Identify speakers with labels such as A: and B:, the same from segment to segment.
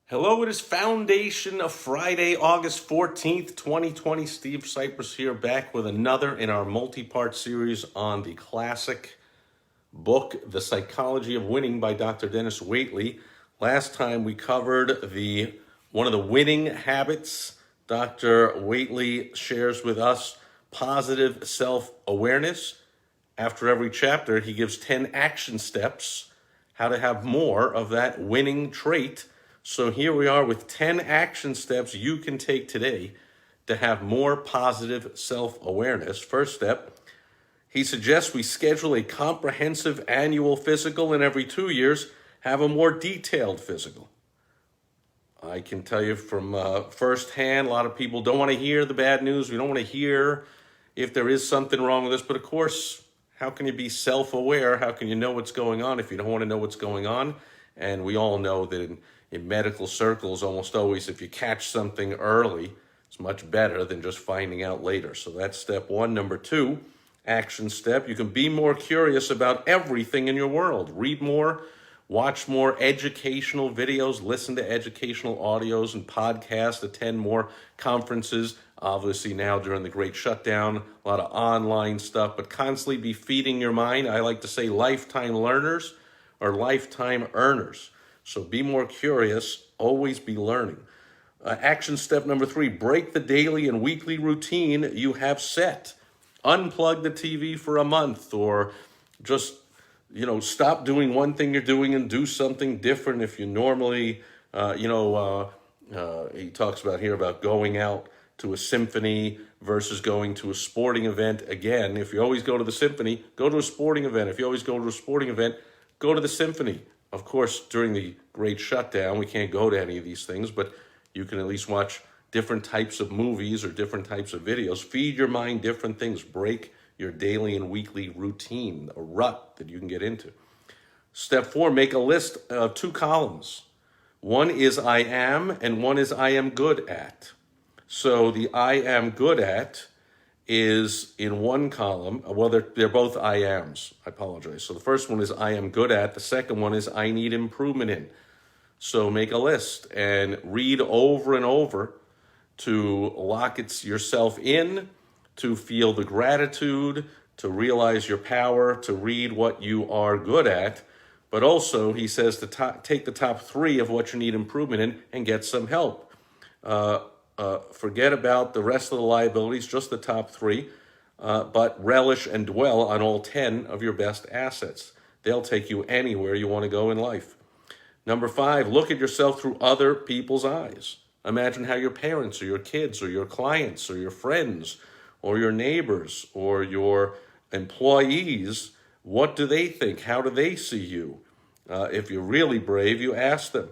A: Hello, it is Foundation of Friday, August 14th, 2020. Steve Sipress here, back with another in our multi-part series on the classic book, The Psychology of Winning by Dr. Dennis Waitley. Last time we covered one of the winning habits. Dr. Waitley shares with us positive self-awareness. After every chapter, he gives 10 action steps, how to have more of that winning trait. So here we are with 10 action steps you can take today to have more positive self-awareness. First step, he suggests we schedule a comprehensive annual physical, and every 2 years, have a more detailed physical. I can tell you from firsthand, a lot of people don't want to hear the bad news. We don't want to hear if there is something wrong with us. But of course, how can you be self-aware? How can you know what's going on if you don't want to know what's going on? And we all know that in medical circles, almost always, if you catch something early, it's much better than just finding out later. So that's step one. Number two, action step, you can be more curious about everything in your world. Read more, watch more educational videos, listen to educational audios and podcasts, attend more conferences. Obviously now during the great shutdown, a lot of online stuff, but constantly be feeding your mind. I like to say lifetime learners or lifetime earners. So be more curious, always be learning. Action step number three, break the daily and weekly routine you have set. Unplug the TV for a month, or just, stop doing one thing you're doing and do something different. If you normally, he talks about here about going out to a symphony versus going to a sporting event. Again, if you always go to the symphony, go to a sporting event. If you always go to a sporting event, go to the symphony. Of course, during the great shutdown, we can't go to any of these things, but you can at least watch different types of movies or different types of videos. Feed your mind different things. Break your daily and weekly routine, a rut that you can get into. Step four, make a list of 2 columns. One is I am, and one is I am good at. So the I am good at is in one column. Well, they're both I ams. I apologize. So the first one is I am good at. The second one is I need improvement in. So make a list and read over and over to lock yourself in, to feel the gratitude, to realize your power, to read what you are good at. But also, he says to take the top 3 of what you need improvement in and get some help. Forget about the rest of the liabilities, just the top 3, but relish and dwell on all 10 of your best assets. They'll take you anywhere you want to go in life. Number 5, look at yourself through other people's eyes. Imagine how your parents or your kids or your clients or your friends or your neighbors or your employees, what do they think? How do they see you? If you're really brave, you ask them.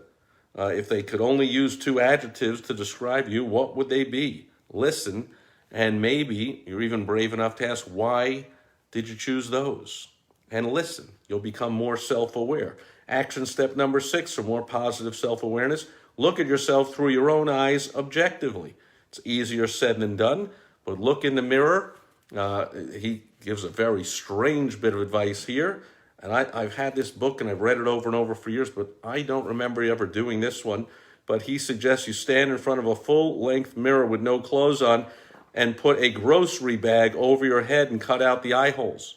A: If they could only use 2 adjectives to describe you, what would they be? Listen, and maybe you're even brave enough to ask, why did you choose those? And listen, you'll become more self-aware. Action step number 6 for more positive self-awareness, look at yourself through your own eyes objectively. It's easier said than done, but look in the mirror. He gives a very strange bit of advice here. And I've had this book and I've read it over and over for years, but I don't remember ever doing this one. But he suggests you stand in front of a full-length mirror with no clothes on and put a grocery bag over your head and cut out the eye holes.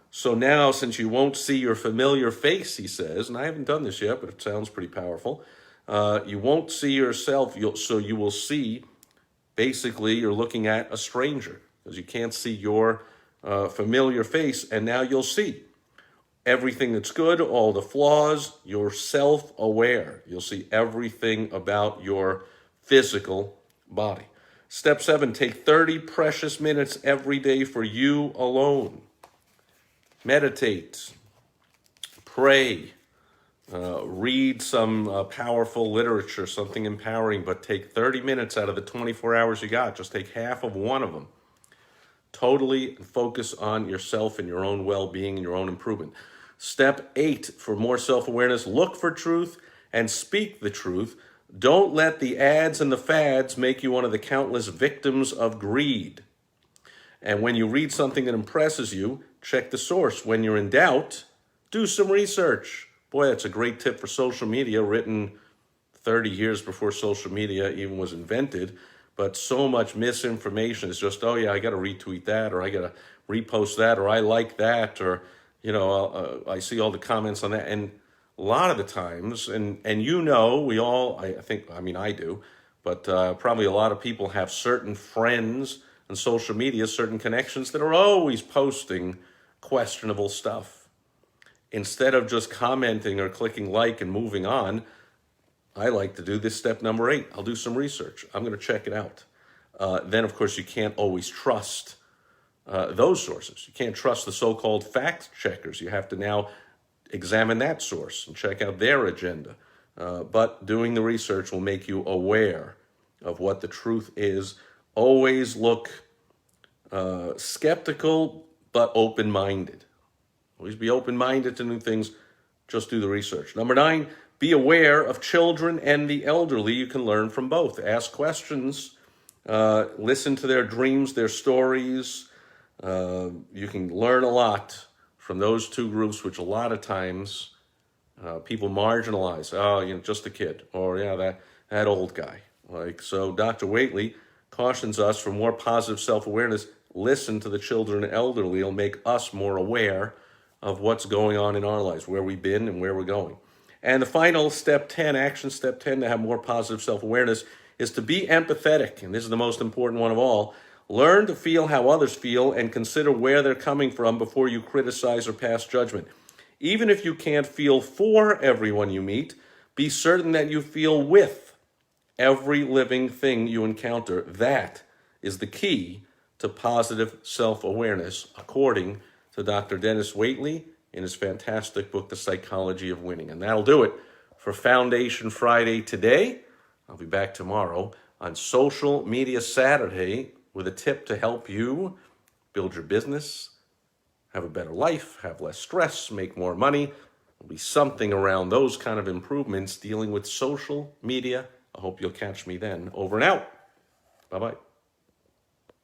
A: So now, since you won't see your familiar face, he says, and I haven't done this yet, but it sounds pretty powerful, you won't see yourself, so you will see, basically, you're looking at a stranger, because you can't see your familiar face, and now you'll see everything that's good, all the flaws. You're self-aware. You'll see everything about your physical body. Step 7, take 30 precious minutes every day for you alone. Meditate, pray, read some powerful literature, something empowering, but take 30 minutes out of the 24 hours you got. Just take half of one of them. Totally focus on yourself and your own well-being and your own improvement. Step 8, for more self-awareness, look for truth and speak the truth. Don't let the ads and the fads make you one of the countless victims of greed. And when you read something that impresses you, check the source. When you're in doubt, do some research. Boy, that's a great tip for social media, written 30 years before social media even was invented. But so much misinformation is just, oh yeah, I got to retweet that, or I got to repost that, or I like that, or I see all the comments on that. And a lot of the times, and we all, I think, I mean, I do, but probably a lot of people have certain friends on social media, certain connections that are always posting questionable stuff. Instead of just commenting or clicking like and moving on, I like to do this step number 8. I'll do some research. I'm going to check it out. Then, of course, you can't always trust those sources. You can't trust the so-called fact checkers. You have to now examine that source and check out their agenda. But doing the research will make you aware of what the truth is. Always look skeptical, but open-minded. Always be open-minded to new things. Just do the research. Number 9, be aware of children and the elderly. You can learn from both. Ask questions. Listen to their dreams, their stories. You can learn a lot from those two groups, which a lot of times people marginalize. Oh, just a kid, or yeah, that old guy. So Dr. Whately cautions us for more positive self-awareness. Listen to the children and elderly. It'll make us more aware of what's going on in our lives, where we've been and where we're going. And the final step 10, action step 10 to have more positive self-awareness is to be empathetic. And this is the most important one of all. Learn to feel how others feel and consider where they're coming from before you criticize or pass judgment. Even if you can't feel for everyone you meet, be certain that you feel with every living thing you encounter. That is the key to positive self-awareness, according to Dr. Dennis Whately in his fantastic book, The Psychology of Winning. And that'll do it for Foundation Friday today. I'll be back tomorrow on Social Media Saturday with a tip to help you build your business, have a better life, have less stress, make more money. There'll be something around those kind of improvements dealing with social media. I hope you'll catch me then. Over and out. Bye-bye.